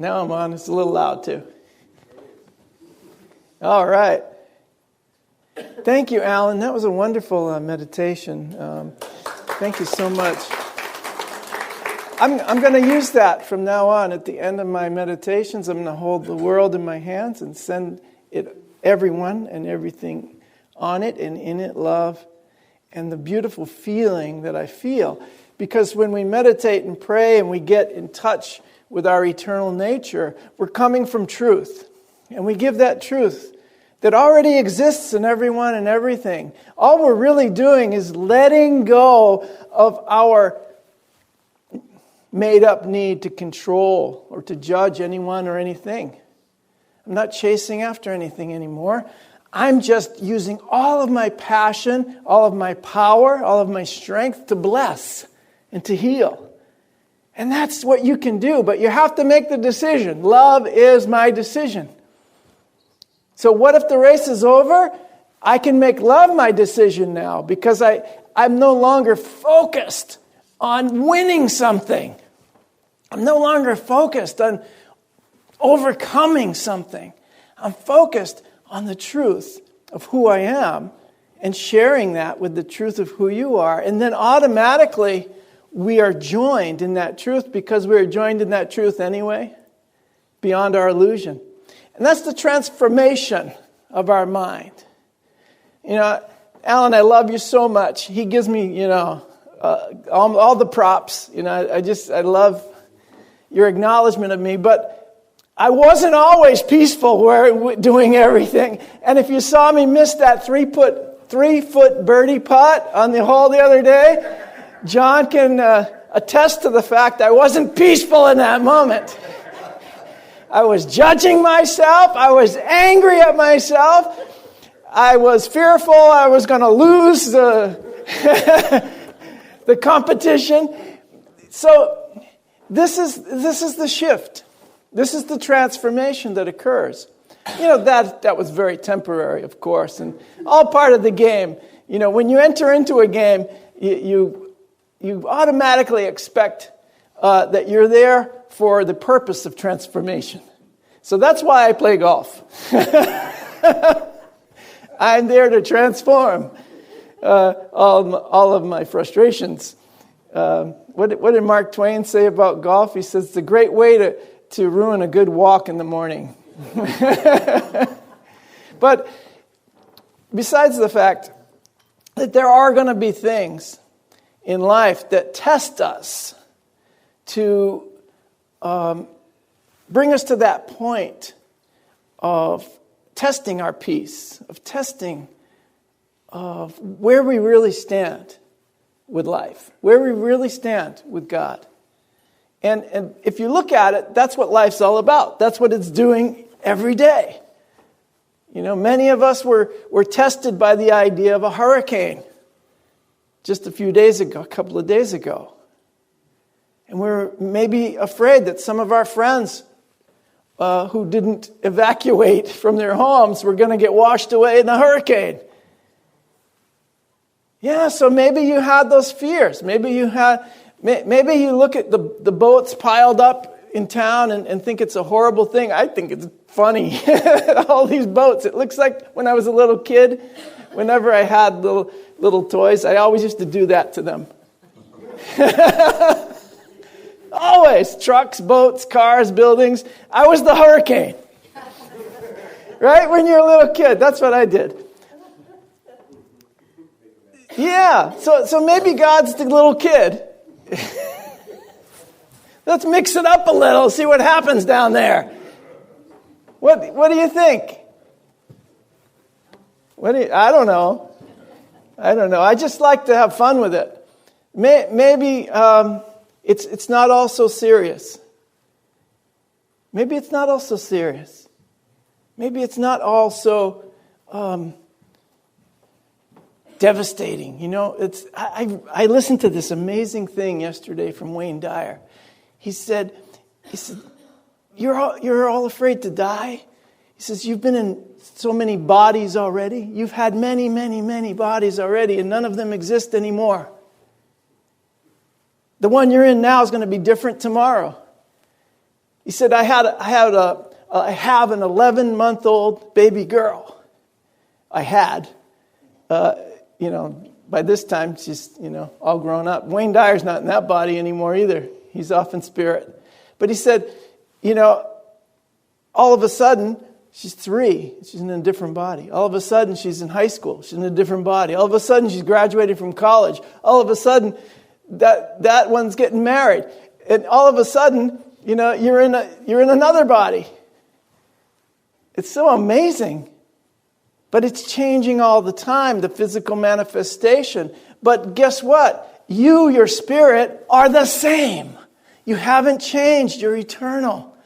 Now I'm on. It's a little loud too. All right. Thank you, Alan. That was a wonderful meditation. Thank you so much. I'm going to use that from now on. At the end of my meditations, I'm going to hold the world in my hands and send it everyone and everything on it and in it love and the beautiful feeling that I feel. Because when we meditate and pray and we get in touch with our eternal nature, we're coming from truth. And we give that truth that already exists in everyone and everything. All we're really doing is letting go of our made-up need to control or to judge anyone or anything. I'm not chasing after anything anymore. I'm just using all of my passion, all of my power, all of my strength to bless and to heal. And that's what you can do, but you have to make the decision. Love is my decision. So what if the race is over? I can make love my decision now because I'm no longer focused on winning something. I'm no longer focused on overcoming something. I'm focused on the truth of who I am and sharing that with the truth of who you are. And then automatically we are joined in that truth because we are joined in that truth anyway, beyond our illusion. And that's the transformation of our mind. You know, Alan, I love you so much. He gives me, all the props. You know, I love your acknowledgement of me. But I wasn't always peaceful doing everything. And if you saw me miss that 3-foot birdie putt on the hole the other day, John can attest to the fact I wasn't peaceful in that moment. I was judging myself. I was angry at myself. I was fearful I was going to lose the competition. So this is the shift. This is the transformation that occurs. You know, that was very temporary, of course, and all part of the game. You know, when you enter into a game, you automatically expect that you're there for the purpose of transformation. So that's why I play golf. I'm there to transform all of my frustrations. What did Mark Twain say about golf? He says, it's a great way to ruin a good walk in the morning. But besides the fact that there are going to be things in life that test us to bring us to that point of testing our peace, of testing of where we really stand with life, where we really stand with God. And if you look at it, that's what life's all about. That's what it's doing every day. You know, many of us were tested by the idea of a hurricane just a couple of days ago. And we're maybe afraid that some of our friends who didn't evacuate from their homes were going to get washed away in a hurricane. Yeah, so maybe you had those fears. Maybe you look at the boats piled up in town and think it's a horrible thing. I think it's funny. All these boats. It looks like when I was a little kid, whenever I had little toys, I always used to do that to them. Always. Trucks, boats, cars, buildings. I was the hurricane. Right? When you're a little kid, that's what I did. Yeah. So maybe God's the little kid. Let's mix it up a little, see what happens down there. What do you think? I don't know. I just like to have fun with it. Maybe it's not all so serious. Maybe it's not all so serious. Maybe it's not all so devastating. You know, I listened to this amazing thing yesterday from Wayne Dyer. He said, you're all afraid to die? He says, you've been in so many bodies already. You've had many, many, many bodies already, and none of them exist anymore. The one you're in now is going to be different tomorrow. He said, I have an 11-month-old baby girl. I had. By this time, she's, all grown up. Wayne Dyer's not in that body anymore either. He's off in spirit. But he said, all of a sudden, she's 3. She's in a different body. All of a sudden, she's in high school. She's in a different body. All of a sudden, she's graduating from college. All of a sudden, that one's getting married. And all of a sudden, you're in another body. It's so amazing. But it's changing all the time, the physical manifestation. But guess what? You, your spirit, are the same. You haven't changed. You're eternal.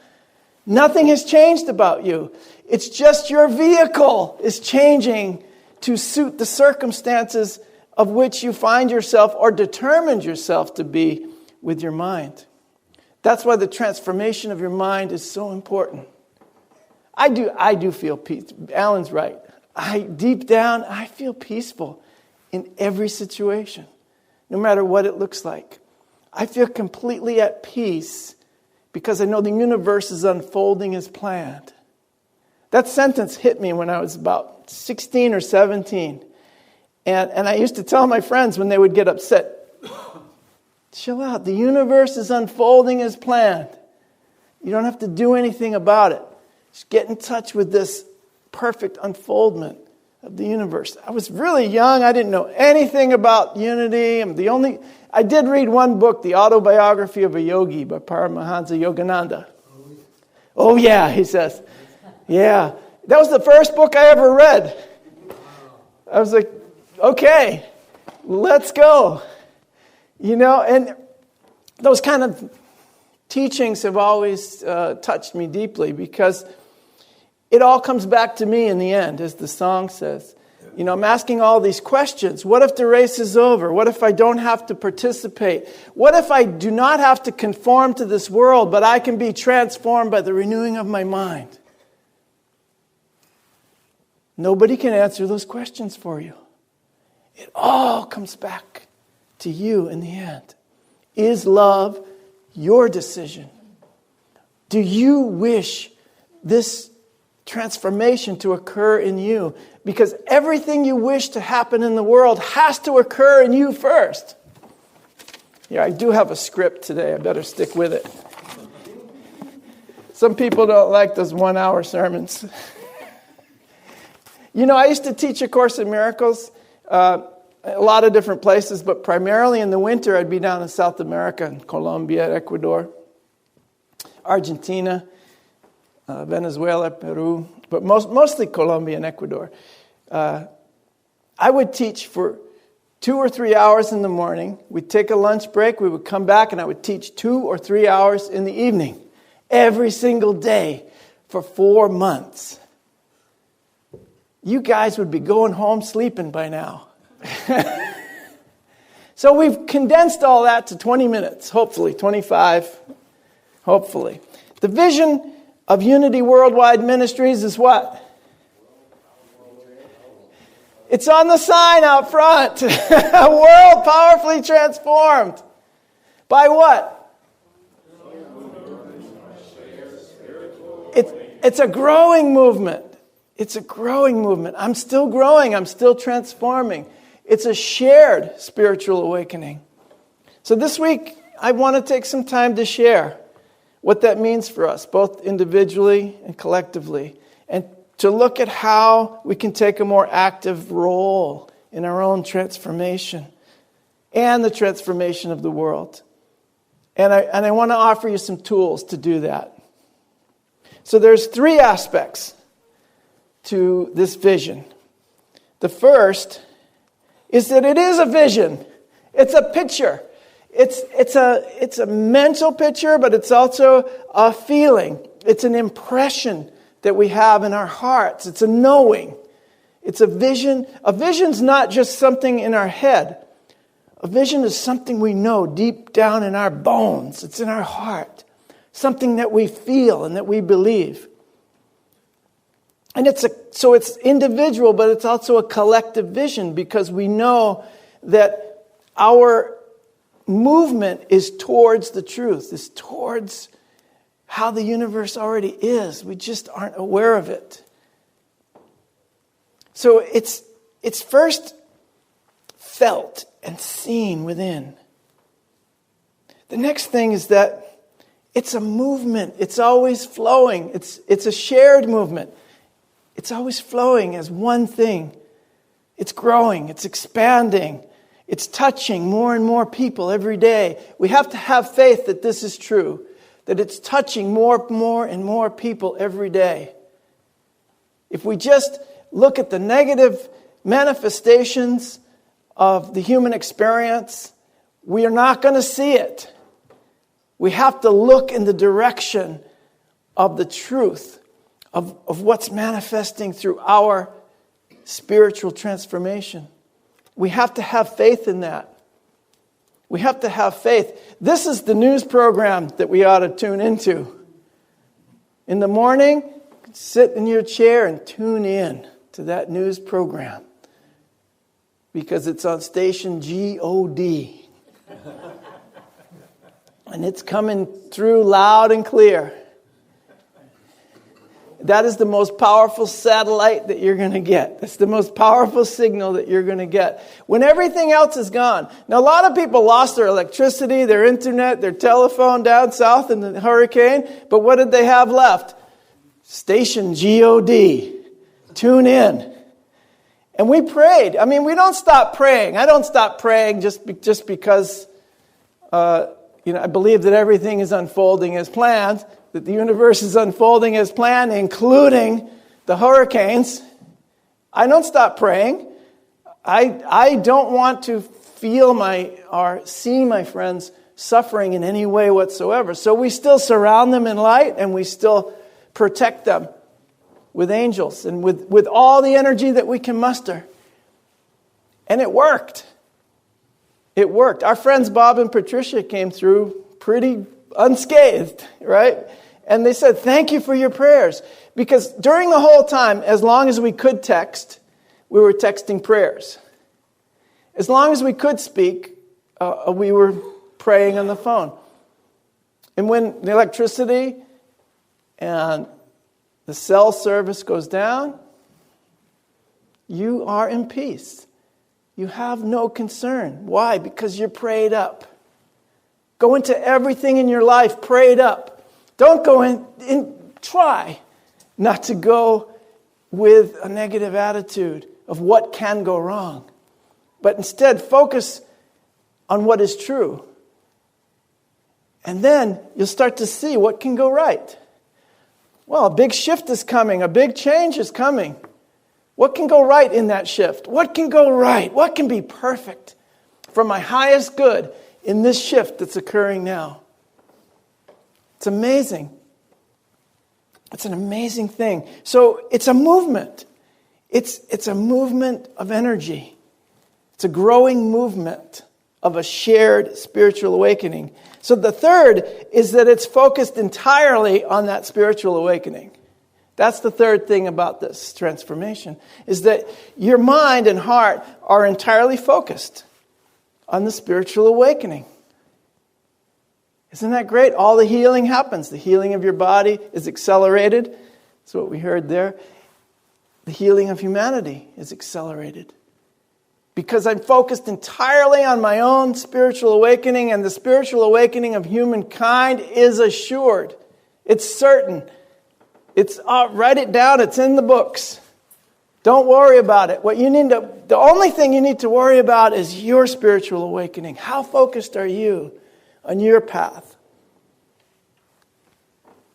Nothing has changed about you. It's just your vehicle is changing to suit the circumstances of which you find yourself or determined yourself to be with your mind. That's why the transformation of your mind is so important. I do feel peace. Alan's right. Deep down, I feel peaceful in every situation, no matter what it looks like. I feel completely at peace because I know the universe is unfolding as planned. That sentence hit me when I was about 16 or 17. And I used to tell my friends when they would get upset, chill out, the universe is unfolding as planned. You don't have to do anything about it. Just get in touch with this perfect unfoldment of the universe. I was really young. I didn't know anything about unity. I did read one book, The Autobiography of a Yogi by Paramahansa Yogananda. Oh yeah, he says. Yeah. That was the first book I ever read. I was like, okay, let's go. And those kind of teachings have always touched me deeply because it all comes back to me in the end, as the song says. I'm asking all these questions. What if the race is over? What if I don't have to participate? What if I do not have to conform to this world, but I can be transformed by the renewing of my mind? Nobody can answer those questions for you. It all comes back to you in the end. Is love your decision? Do you wish this transformation to occur in you? Because everything you wish to happen in the world has to occur in you first. Yeah, I do have a script today. I better stick with it. Some people don't like those 1-hour sermons. I used to teach A Course in Miracles a lot of different places, but primarily in the winter I'd be down in South America, in Colombia, Ecuador, Argentina, Venezuela, Peru, but mostly Colombia and Ecuador. I would teach for 2 or 3 hours in the morning. We'd take a lunch break. We would come back and I would teach 2 or 3 hours in the evening every single day for 4 months. You guys would be going home sleeping by now. So we've condensed all that to 20 minutes, hopefully, 25, hopefully. The vision of Unity Worldwide Ministries is what? It's on the sign out front. A world powerfully transformed. By what? It's a growing movement. It's a growing movement. I'm still growing. I'm still transforming. It's a shared spiritual awakening. So this week, I want to take some time to share what that means for us, both individually and collectively, and to look at how we can take a more active role in our own transformation and the transformation of the world. And I want to offer you some tools to do that. So there's 3 aspects to this vision. The first is that it is a vision. It's a picture. It's a mental picture, but it's also a feeling. It's an impression that we have in our hearts. It's a knowing. It's a vision. A vision's not just something in our head. A vision is something we know deep down in our bones. It's in our heart. Something that we feel and that we believe. And so it's individual, but it's also a collective vision because we know that our movement is towards the truth, is towards how the universe already is. We just aren't aware of it. So it's first felt and seen within. The next thing is that it's a movement. It's always flowing. It's a shared movement. It's always flowing as one thing. It's growing. It's expanding. It's touching more and more people every day. We have to have faith that this is true, that it's touching more and more people every day. If we just look at the negative manifestations of the human experience, we are not going to see it. We have to look in the direction of the truth of what's manifesting through our spiritual transformation. We have to have faith in that. We have to have faith. This is the news program that we ought to tune into. In the morning, sit in your chair and tune in to that news program because it's on station GOD. And it's coming through loud and clear. That is the most powerful satellite that you're going to get. That's the most powerful signal that you're going to get. When everything else is gone. Now, a lot of people lost their electricity, their internet, their telephone down south in the hurricane. But what did they have left? Station GOD. Tune in. And we prayed. I mean, we don't stop praying. I don't stop praying just because I believe that everything is unfolding as planned, that the universe is unfolding as planned, including the hurricanes. I don't stop praying. I don't want to feel or see my friends suffering in any way whatsoever. So we still surround them in light and we still protect them with angels and with all the energy that we can muster. And it worked. It worked. Our friends Bob and Patricia came through pretty unscathed, right? And they said, thank you for your prayers. Because during the whole time, as long as we could text, we were texting prayers. As long as we could speak, we were praying on the phone. And when the electricity and the cell service goes down, you are in peace. You have no concern. Why? Because you're prayed up. Go into everything in your life prayed up. Don't go in try not to go with a negative attitude of what can go wrong. But instead, focus on what is true. And then you'll start to see what can go right. Well, a big shift is coming. A big change is coming. What can go right in that shift? What can go right? What can be perfect for my highest good in this shift that's occurring now? It's amazing. It's an amazing thing. So it's a movement. It's a movement of energy. It's a growing movement of a shared spiritual awakening. So the third is that it's focused entirely on that spiritual awakening. That's the third thing about this transformation, is that your mind and heart are entirely focused on the spiritual awakening. Isn't that great? All the healing happens. The healing of your body is accelerated. That's what we heard there. The healing of humanity is accelerated. Because I'm focused entirely on my own spiritual awakening, and the spiritual awakening of humankind is assured. It's certain. Write it down. It's in the books. Don't worry about it. The only thing you need to worry about is your spiritual awakening. How focused are you on your path?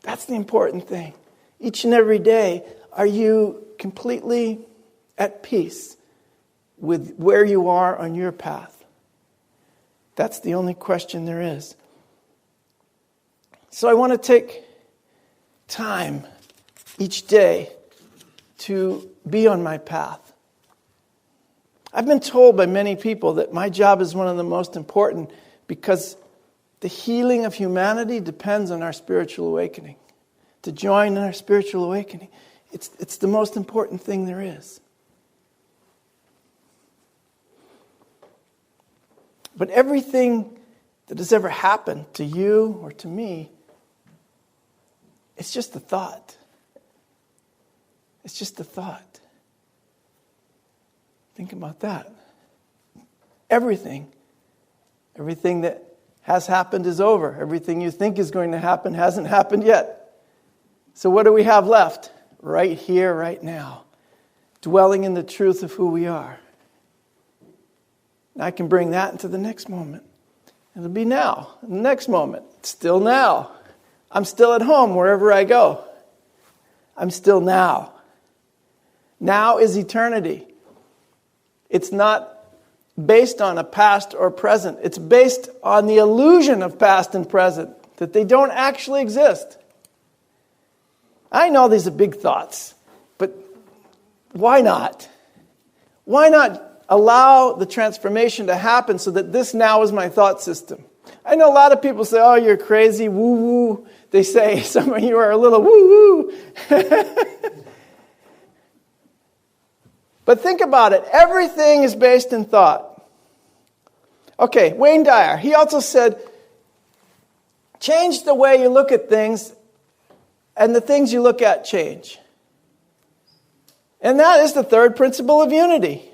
That's the important thing. Each and every day, are you completely at peace with where you are on your path? That's the only question there is. So I want to take time each day to be on my path. I've been told by many people that my job is one of the most important because the healing of humanity depends on our spiritual awakening. To join in our spiritual awakening, it's the most important thing there is. But everything that has ever happened to you or to me It's just a thought. It's just a thought. Think about that. Everything that has happened is over. Everything you think is going to happen hasn't happened yet. So what do we have left? Right here, right now. Dwelling in the truth of who we are. And I can bring that into the next moment. It'll be now. The next moment. It's still now. I'm still at home wherever I go. I'm still now. Now is eternity. It's not based on a past or present. It's based on the illusion of past and present, that they don't actually exist. I know these are big thoughts, but why not? Why not allow the transformation to happen so that this now is my thought system? I know a lot of people say, oh, you're crazy, woo-woo. They say some of you are a little woo-woo. But think about it. Everything is based in thought. Okay, Wayne Dyer, he also said, change the way you look at things, and the things you look at change. And that is the third principle of unity.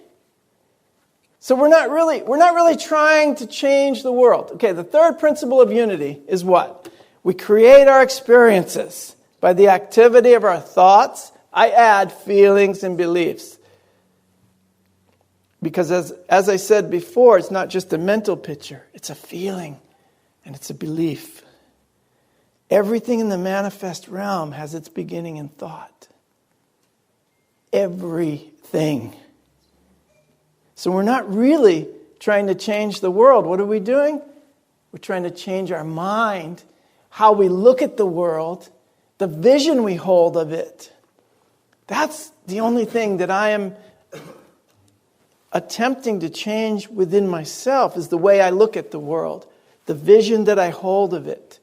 So we're not really trying to change the world. Okay, the third principle of unity is what? We create our experiences by the activity of our thoughts. I add feelings and beliefs. Because as I said before, it's not just a mental picture. It's a feeling and it's a belief. Everything in the manifest realm has its beginning in thought. Everything. So we're not really trying to change the world. What are we doing? We're trying to change our mind, how we look at the world, the vision we hold of it. That's the only thing that I am attempting to change within myself, is the way I look at the world, the vision that I hold of it.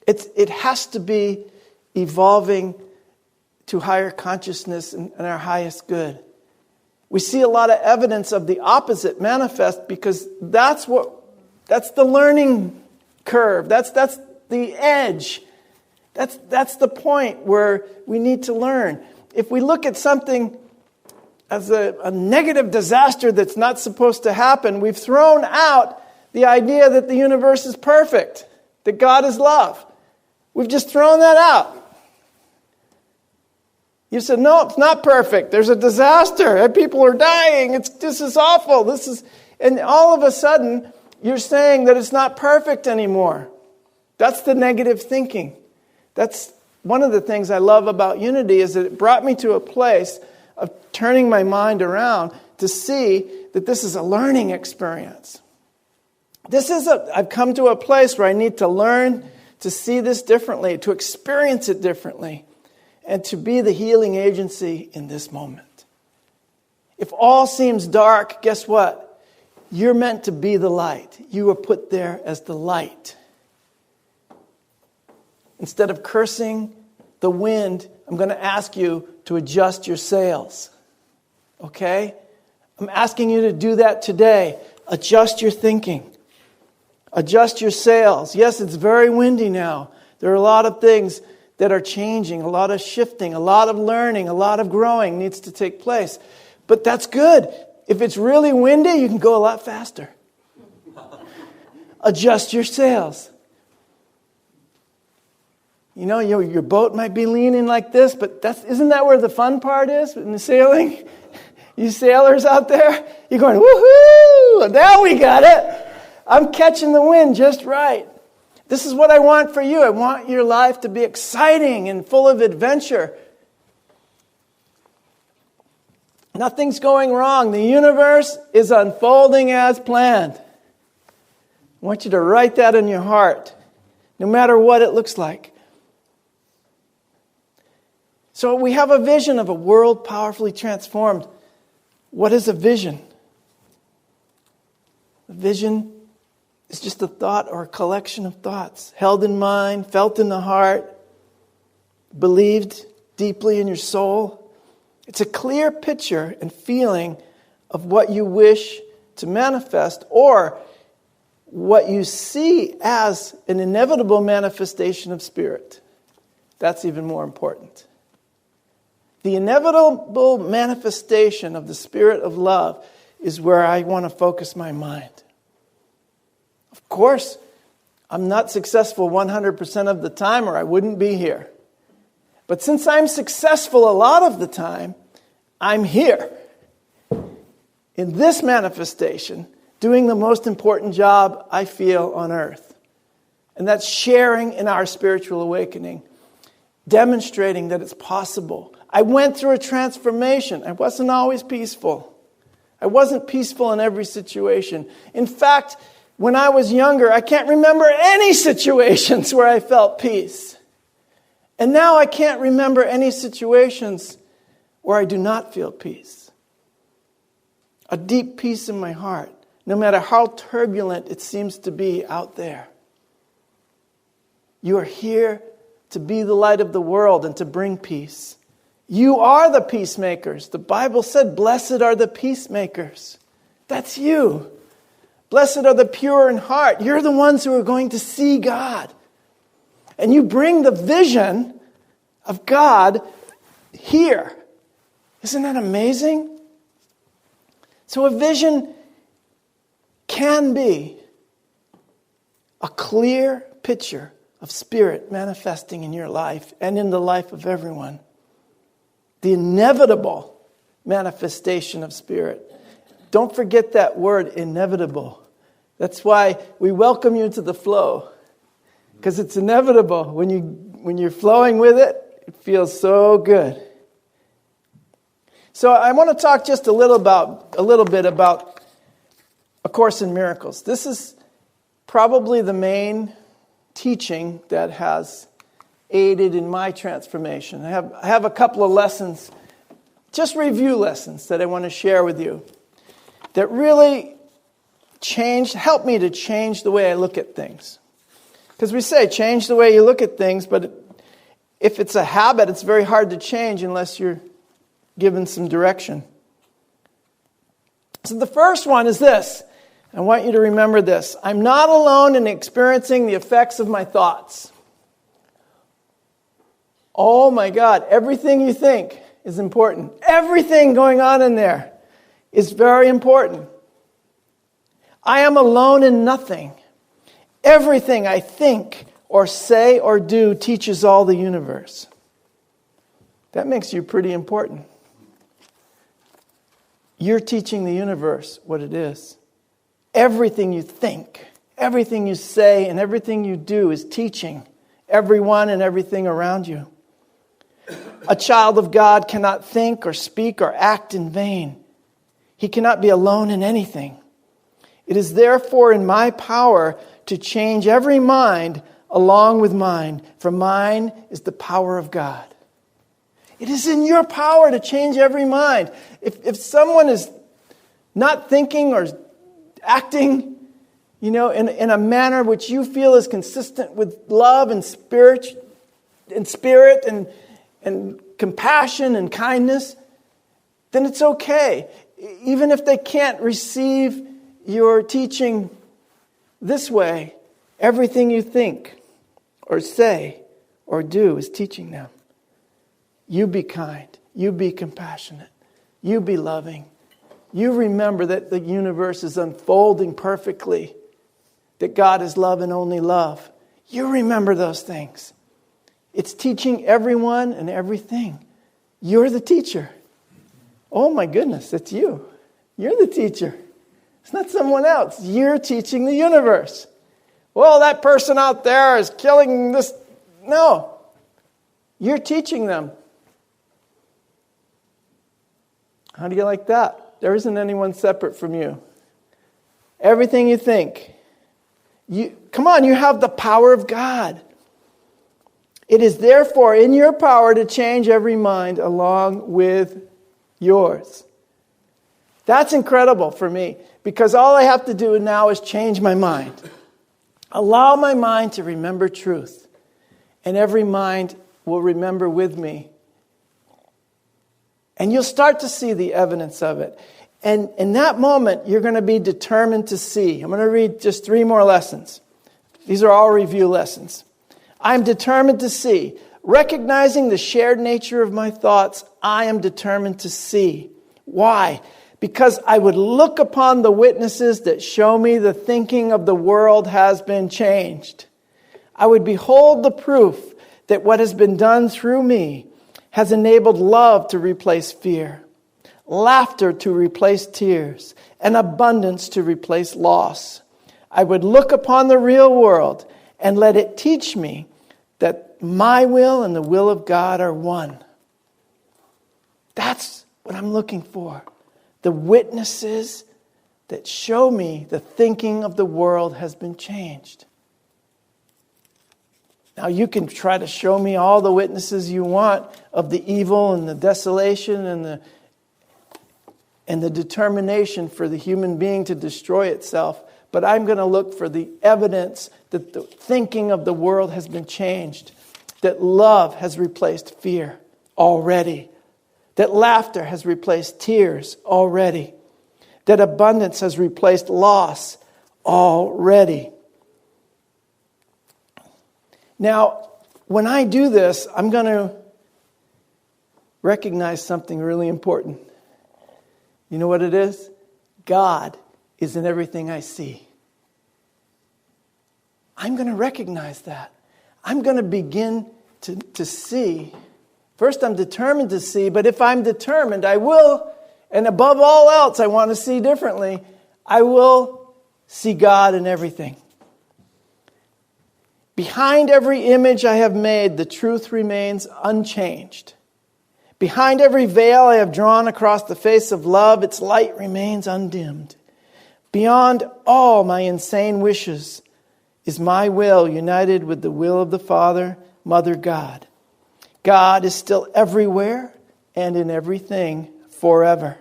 It has to be evolving to higher consciousness and our highest good. We see a lot of evidence of the opposite manifest because that's the learning curve. That's the edge. That's the point where we need to learn. If we look at something as a negative disaster that's not supposed to happen, we've thrown out the idea that the universe is perfect, that God is love. We've just thrown that out. You said, no, it's not perfect. There's a disaster. People are dying. This is awful. And all of a sudden, you're saying that it's not perfect anymore. That's the negative thinking. That's one of the things I love about unity, is that it brought me to a place of turning my mind around to see that this is a learning experience. I've come to a place where I need to learn to see this differently, to experience it differently, and to be the healing agency in this moment. If all seems dark, guess what? You're meant to be the light. You were put there as the light. Instead of cursing the wind, I'm going to ask you to adjust your sails. Okay? I'm asking you to do that today. Adjust your thinking. Adjust your sails. Yes, it's very windy now. There are a lot of things that are changing, a lot of shifting, a lot of learning, a lot of growing needs to take place. But that's good. If it's really windy, you can go a lot faster. Adjust your sails. You know, your boat might be leaning like this, but isn't that where the fun part is in the sailing? You sailors out there, you're going, woohoo! Now we got it. I'm catching the wind just right. This is what I want for you. I want your life to be exciting and full of adventure. Nothing's going wrong. The universe is unfolding as planned. I want you to write that in your heart, no matter what it looks like. So we have a vision of a world powerfully transformed. What is a vision? A vision is just a thought or a collection of thoughts held in mind, felt in the heart, believed deeply in your soul. It's a clear picture and feeling of what you wish to manifest, or what you see as an inevitable manifestation of Spirit. That's even more important. The inevitable manifestation of the Spirit of love is where I want to focus my mind. Of course, I'm not successful 100% of the time, or I wouldn't be here. But since I'm successful a lot of the time, I'm here in this manifestation, doing the most important job I feel on earth. And that's sharing in our spiritual awakening, demonstrating that it's possible. I went through a transformation. I wasn't always peaceful. I wasn't peaceful in every situation. In fact, when I was younger, I can't remember any situations where I felt peace. And now I can't remember any situations where I do not feel peace. A deep peace in my heart, no matter how turbulent it seems to be out there. You are here to be the light of the world and to bring peace. You are the peacemakers. The Bible said, blessed are the peacemakers. That's you. Blessed are the pure in heart. You're the ones who are going to see God. And you bring the vision of God here. Isn't that amazing? So a vision can be a clear picture of Spirit manifesting in your life and in the life of everyone. The inevitable manifestation of Spirit. Don't forget that word, inevitable. That's why we welcome you to the flow. Because it's inevitable. When you're flowing with it, it feels so good. So I want to talk just a little bit about A Course in Miracles. This is probably the main teaching that has aided in my transformation. I have a couple of lessons, just review lessons that I want to share with you that really helped me to change the way I look at things. Because we say change the way you look at things, but if it's a habit, it's very hard to change unless you're given some direction. So the first one is this. I want you to remember this. I'm not alone in experiencing the effects of my thoughts. Oh my God, everything you think is important. Everything going on in there is very important. I am alone in nothing. Everything I think or say or do teaches all the universe. That makes you pretty important. You're teaching the universe what it is. Everything you think, everything you say, and everything you do is teaching everyone and everything around you. A child of God cannot think or speak or act in vain. He cannot be alone in anything. It is therefore in my power to change every mind along with mine, for mine is the power of God. It is in your power to change every mind. If someone is not thinking or acting, in a manner which you feel is consistent with love and spirit and compassion and kindness, then it's okay. Even if they can't receive your teaching this way, everything you think or say or do is teaching them. You be kind. You be compassionate. You be loving. You remember that the universe is unfolding perfectly, that God is love and only love. You remember those things. It's teaching everyone and everything. You're the teacher. Oh my goodness, it's you. You're the teacher. It's not someone else. You're teaching the universe. Well, that person out there is killing this. No. You're teaching them. How do you like that? There isn't anyone separate from you. Everything you think. Come on, you have the power of God. It is therefore in your power to change every mind along with yours. That's incredible for me, because all I have to do now is change my mind. Allow my mind to remember truth, and every mind will remember with me. And you'll start to see the evidence of it. And in that moment, you're going to be determined to see. I'm going to read just 3 more lessons. These are all review lessons. I'm determined to see. Recognizing the shared nature of my thoughts, I am determined to see. Why? Because I would look upon the witnesses that show me the thinking of the world has been changed. I would behold the proof that what has been done through me has enabled love to replace fear, laughter to replace tears, and abundance to replace loss. I would look upon the real world and let it teach me that my will and the will of God are one. That's what I'm looking for. The witnesses that show me the thinking of the world has been changed. Now you can try to show me all the witnesses you want of the evil and the desolation and the determination for the human being to destroy itself. But I'm going to look for the evidence that the thinking of the world has been changed. That love has replaced fear already. That laughter has replaced tears already. That abundance has replaced loss already. Now, when I do this, I'm going to recognize something really important. You know what it is? God is in everything I see. I'm going to recognize that. I'm going to begin to see. First, I'm determined to see, but if I'm determined, I will, and above all else, I want to see differently, I will see God in everything. Behind every image I have made, the truth remains unchanged. Behind every veil I have drawn across the face of love, its light remains undimmed. Beyond all my insane wishes is my will united with the will of the Father, Mother God. God is still everywhere and in everything forever.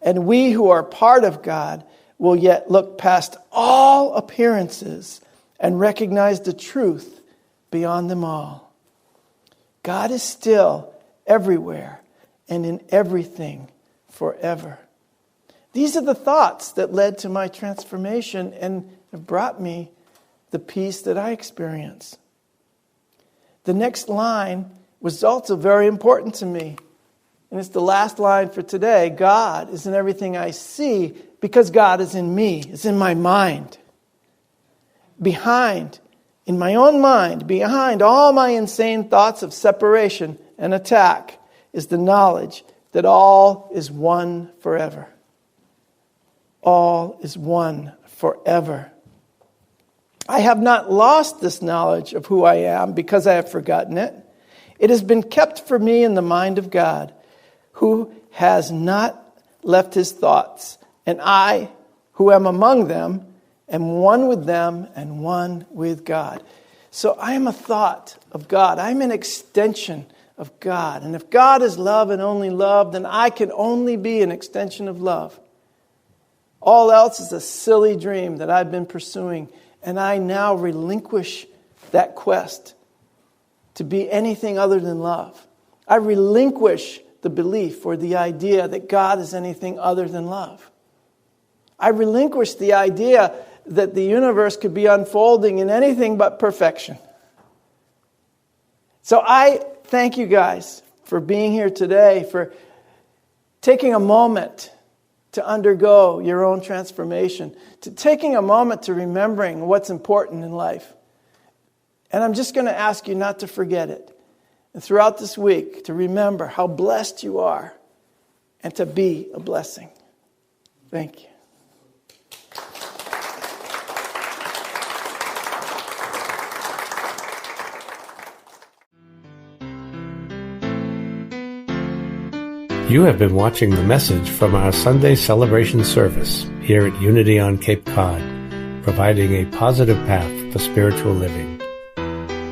And we who are part of God will yet look past all appearances and recognize the truth beyond them all. God is still everywhere and in everything forever. These are the thoughts that led to my transformation and have brought me the peace that I experience. The next line was also very important to me. And it's the last line for today. God is in everything I see because God is in me. It's in my mind. In my own mind, behind all my insane thoughts of separation and attack is the knowledge that all is one forever. All is one forever. I have not lost this knowledge of who I am because I have forgotten it. It has been kept for me in the mind of God, who has not left his thoughts. And I, who am among them, am one with them and one with God. So I am a thought of God. I'm an extension of God. And if God is love and only love, then I can only be an extension of love. All else is a silly dream that I've been pursuing, and I now relinquish that quest to be anything other than love. I relinquish the belief or the idea that God is anything other than love. I relinquish the idea that the universe could be unfolding in anything but perfection. So I thank you guys for being here today, for taking a moment to undergo your own transformation, to taking a moment to remembering what's important in life. And I'm just going to ask you not to forget it. And throughout this week, to remember how blessed you are and to be a blessing. Thank you. You have been watching the message from our Sunday celebration service here at Unity on Cape Cod, providing a positive path for spiritual living.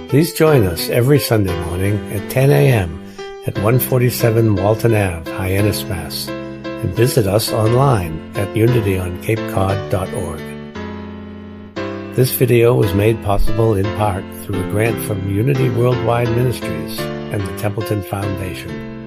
Please join us every Sunday morning at 10 a.m. at 147 Walton Ave, Hyannis, Mass., and visit us online at unityoncapecod.org. This video was made possible in part through a grant from Unity Worldwide Ministries and the Templeton Foundation.